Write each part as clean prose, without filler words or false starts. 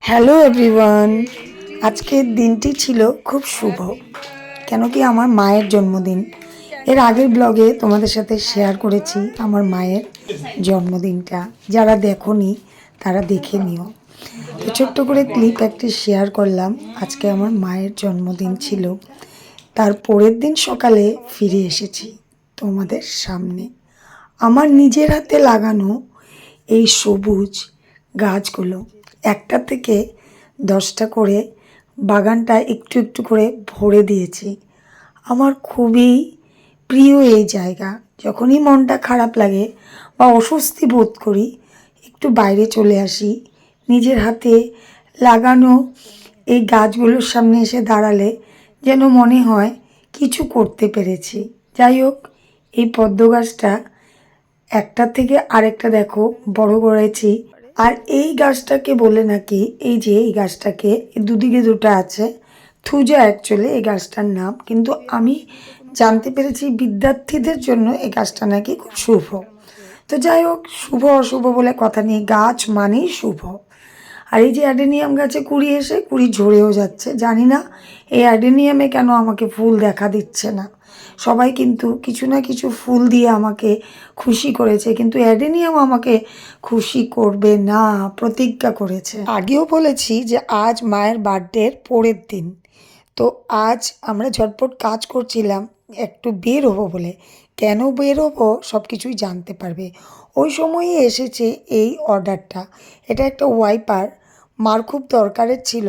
Hello everyone, আজকের দিনটি ছিল খুব শুভ। কেন কি আমার মায়ের জন্মদিন। এর আগের ব্লগে তোমাদের সাথে শেয়ার করেছি আমার মায়ের জন্মদিনটা। যারা দেখোনি তারা দেখে নিও। তো ছোট্ট করে ক্লিপ একটি শেয়ার করলাম। আজকে আমার মায়ের জন্মদিন ছিল। তার পরের দিন সকালে ফিরে এসেছি তোমাদের সামনে। আমার নিজের হাতে লাগানো এই সবুজ গাছগুলো একটা থেকে 10টা করে বাগানটা একটু একটু করে ভরে দিয়েছি। আমার খুবই প্রিয় এই জায়গা। যখনই মনটা খারাপ লাগে বা অস্বস্তি বোধ করি একটু বাইরে চলে আসি। নিজের হাতে লাগানো এই গাছগুলোর সামনে এসে দাঁড়ালে যেন মনে হয় কিছু করতে পেরেছি। যাই হোক, এই পদ্ম গাছটা একটা থেকে আরেকটা দেখো বড় করেছি। আর এই গাছটাকে বলে নাকি, এই যে এই গাছটাকে দুদিকে দুটো আছে, থুজা অ্যাকচুয়ালি এই গাছটার নাম, কিন্তু আমি জানতে পেরেছি বিদ্যার্থীদের জন্য এই গাছটা নাকি খুব শুভ। তো যাই হোক, শুভ অশুভ বলে কথা নেই, গাছ মানেই শুভ। আর এই যে অ্যাডেনিয়াম গাছে কুড়ি এসে কুড়ি ঝরেও যাচ্ছে। জানি না এই অ্যাডেনিয়ামে কেন আমাকে ফুল দেখা দিচ্ছে না। সবাই কিন্তু কিছু না কিছু ফুল দিয়ে আমাকে খুশি করেছে, কিন্তু অ্যাডেনিয়াম আমাকে খুশি করবে না, প্রতিজ্ঞা করেছে। আগেও বলেছি যে আজ মায়ের বার্থডের পরের দিন। তো আজ আমরা ঝটপট কাজ করছিলাম একটু বের হবো বলে। কেন বের হবো সব কিছুই জানতে পারবে। ওই সময়ই এসেছে এই অর্ডারটা। এটা একটা ওয়াইপার, মার খুব দরকারের ছিল।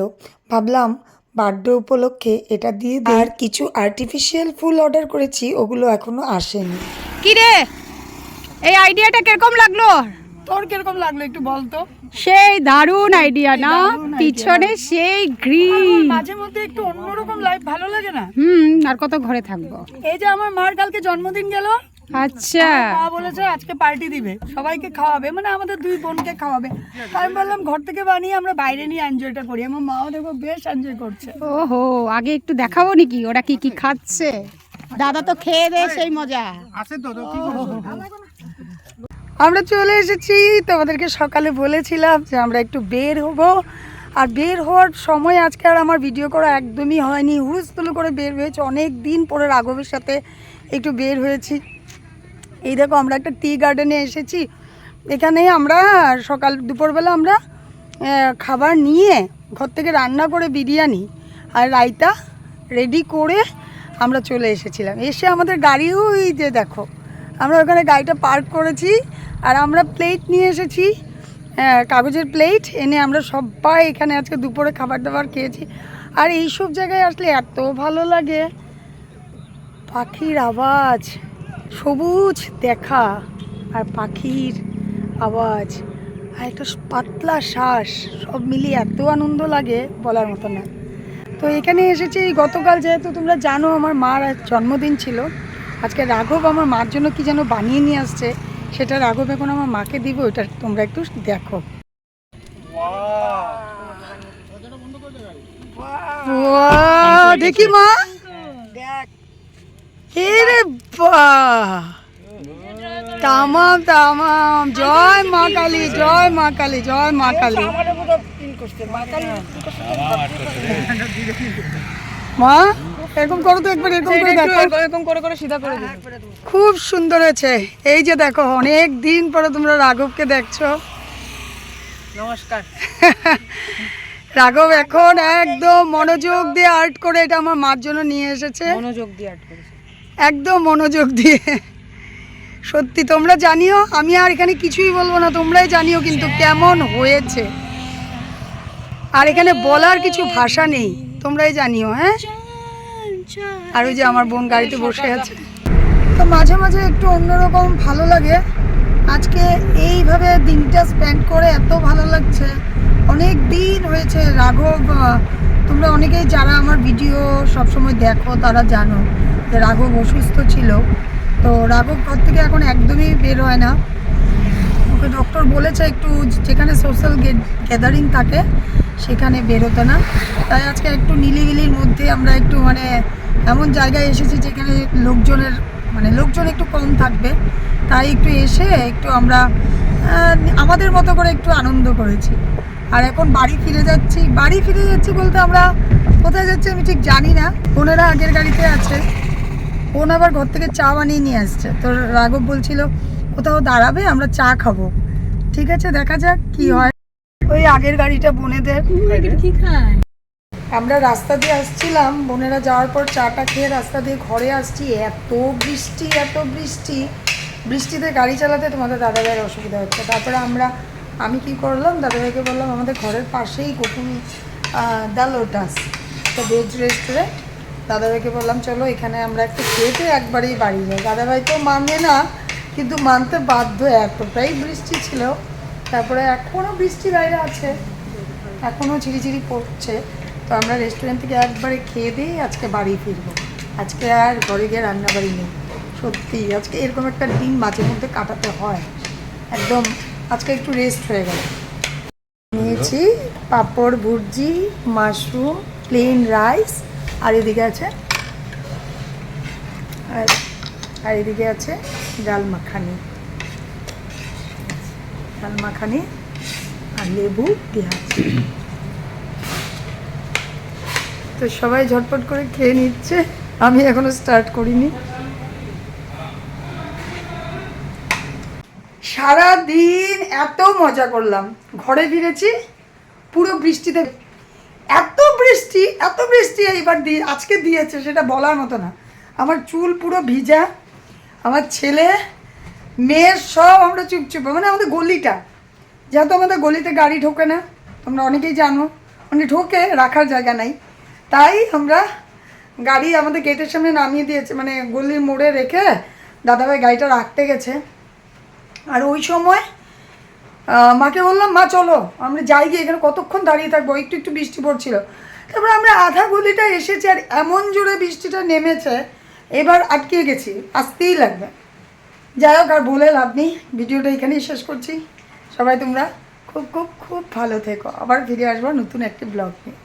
ভাবলাম বার্থডে উপলক্ষে এটা দিয়ে দিই। আর কিছু আর্টিফিশিয়াল ফুল অর্ডার করেছি, ওগুলো এখনো আসেনি। কি রে, এই আইডিয়াটা কিরকম লাগলো? তোর কিরকম লাগলো একটু বলতো। সেই দারুণ আইডিয়া না? পিছনে সেই গ্রিন, মাঝে মধ্যে একটু অন্যরকম লাইফ ভালো লাগে না? আর কত ঘরে থাকবো। এই যে আমার মার কালকে জন্মদিন গেল। আচ্ছা, মা বলেছে আজকে পার্টি দিবে, সবাইকে খাওয়াবে, মানে আমাদের দুই বোনকে খাওয়াবে। আমি বললাম ঘর থেকে বানিয়ে আমরা বাইরে নিয়ে এনজয়টা করি। আমার মাও দেখো বেশ এনজয় করছে। ওহো, আগে একটু দেখাবো নাকি ওরা কি কি খাচ্ছে? দাদা তো খেয়ে দে সেই মজা আছে তো কি করবো? আমরা চলে এসেছি। তোমাদেরকে সকালে বলেছিলাম যে আমরা একটু বের হব। আর বের হওয়ার সময় আজকে আর আমার ভিডিও করা একদমই হয়নি। হুলস্থুল করে বের হয়েছে, অনেক দিন পরে রাঘবের সাথে একটু বের হয়েছি। এই দেখো আমরা একটা টি গার্ডেনে এসেছি। এখানে আমরা সকাল দুপুরবেলা আমরা খাবার নিয়ে ঘর থেকে রান্না করে বিরিয়ানি আর রায়তা রেডি করে আমরা চলে এসেছিলাম। এসে আমাদের গাড়িও এই যে দেখো, আমরা ওখানে গাড়িটা পার্ক করেছি। আর আমরা প্লেট নিয়ে এসেছি, কাগজের প্লেট এনে আমরা সবাই এখানে আজকে দুপুরে খাবার দাবার খেয়েছি। আর এইসব জায়গায় আসলে এত ভালো লাগে, পাখির আওয়াজ, সবুজ দেখা আর পাখির আওয়াজ আর একটা পাতলা শ্বাস, সব মিলিয়ে এত আনন্দ লাগে বলার মতো না। তো এখানে এসেছি গতকাল, যেহেতু তোমরা জানো আমার মার জন্মদিন ছিল। আজকে রাঘব আমার মার জন্য কি যেন বানিয়ে নিয়ে আসছে, সেটা রাঘব এখন আমার মাকে দিব। ওইটা তোমরা একটু দেখো। দেখি মা, রে বাহ, তামাম তামাম। জয় মা কালী, জয় মা কালী, জয় মা কালী। মা এরকম করো তো একবার, এরকম করে দেখো, এরকম করে করে সিধা করে দিই। খুব সুন্দর হয়েছে। এই যে দেখো, অনেক দিন পরে তোমরা রাঘবকে দেখছো। নমস্কার। রাঘব এখন একদম মনোযোগ দিয়ে আর্ট করে এটা আমার মার জন্য নিয়ে এসেছে। মনোযোগ দিয়ে আর্ট করেছে, একদম মনোযোগ দিয়ে। সত্যি তোমরা জানিও, আমি আর এখানে কিছুই বলবো না, তোমরাই জানিও কিন্তু কেমন হয়েছে। আর এখানে বলার কিছু ভাষা নেই, তোমরাই জানিও। হ্যাঁ, আর ওই যে আমার বোন গাড়িতে বসে আছে। তো মাঝে মাঝে একটু অন্যরকম ভালো লাগে। আজকে এইভাবে দিনটা স্পেন্ড করে এত ভালো লাগছে। অনেক দিন হয়েছে। রাঘব, তোমরা অনেকেই যারা আমার ভিডিও সবসময় দেখো তারা জানো যে রাঘব অসুস্থ ছিল। তো রাঘব ঘর থেকে এখন একদমই বের হয় না। ওকে ডক্টর বলেছে একটু যেখানে সোশ্যাল গ্যাদারিং থাকে সেখানে বেরোতে না। তাই আজকে একটু নিলিবিলির মধ্যে আমরা একটু মানে এমন জায়গায় এসেছি যেখানে লোকজন একটু কম থাকবে। তাই একটু এসে একটু আমরা আমাদের মতো করে একটু আনন্দ করেছি। আর এখন বাড়ি ফিরে যাচ্ছি বলতে আমরা কোথায় যাচ্ছি আমি ঠিক জানি না। বোনেরা আগের গাড়িতে আছে, বোন আবার ঘর থেকে চা বানিয়ে নিয়ে আসছে। তো রাঘব বলছিল কোথাও দাঁড়াবে, আমরা চা খাবো। ঠিক আছে, দেখা যাক কি হয়। ওই আগের গাড়িটা বোনেদের। কি খায়? আমরা রাস্তা দিয়ে আসছিলাম, বোনেরা যাওয়ার পর চাটা খেয়ে রাস্তা দিয়ে ঘরে আসছি। এত বৃষ্টি, বৃষ্টিতে গাড়ি চালাতে তোমাদের দাদাভাইয়ের অসুবিধা হচ্ছে। তারপরে আমি কি করলাম, দাদাভাইকে বললাম আমাদের ঘরের পাশেই গোকুল দ্য লোটাস, একটা ভেজ রেস্টুরেন্ট। দাদাভাইকে বললাম চলো এখানে আমরা একটু খেতে একবারেই বাড়ি যাই। দাদাভাই তো মানে না, কিন্তু মানতে বাধ্য, এতটাই বৃষ্টি ছিল। তারপরে এখনও বৃষ্টি বাইরে আছে, এখনও ঝিরিঝিরি পড়ছে। তো আমরা রেস্টুরেন্ট থেকে একবারে খেয়ে দিয়ে আজকে বাড়ি ফিরবো। আজকে আর ঘরে গিয়ে রান্নাবাড়ি নেই। সত্যি আজকে এরকম একটা দিন মাঝে মধ্যে কাটাতে হয় একদম। আজকে একটু রেস্ট হয়ে গেল। নিয়েছি পাঁপড়, ভুর্জি, মাশরুম, প্লেন রাইস, আর এদিকে আছে ডাল মাখানি আর লেবু পেঁয়াজ। তো সবাই ঝটপট করে খেয়ে নিচ্ছে, আমি এখনো স্টার্ট করিনি। সারা দিন এত মজা করলাম, ঘরে ফিরেছি পুরো বৃষ্টিতে। এত বৃষ্টি এইবার আজকে দিয়েছে সেটা বলার মতো না। আমার চুল পুরো ভিজা, আমার ছেলে মেয়ের সব আমরা চুপচুপে, মানে আমাদের গলিটা, যেহেতু আমাদের গলিতে গাড়ি ঢোকে না, তোমরা অনেকেই জানো, মানে ঢোকে রাখার জায়গা নাই, তাই আমরা গাড়ি আমাদের গেটের সামনে নামিয়ে দিয়েছে, মানে গলির মোড়ে রেখে দাদাভাই গাড়িটা রাখতে গেছে। আর ওই সময় মাকে বললাম মা চলো আমরা যাই গিয়ে, এখানে কতক্ষণ দাঁড়িয়ে থাকবো, একটু বৃষ্টি পড়ছিল। তারপরে আমরা আধা গলিটা এসেছি, আর এমন জোরে বৃষ্টিটা নেমেছে এবার আটকে গেছি, আসতেই লাগবে। যাই হোক, আর বলে লাভ নেই, ভিডিওটা এখানেই শেষ করছি। সবাই তোমরা খুব খুব খুব ভালো থেকো, আবার ফিরে আসবো নতুন একটি ব্লগ নিয়ে।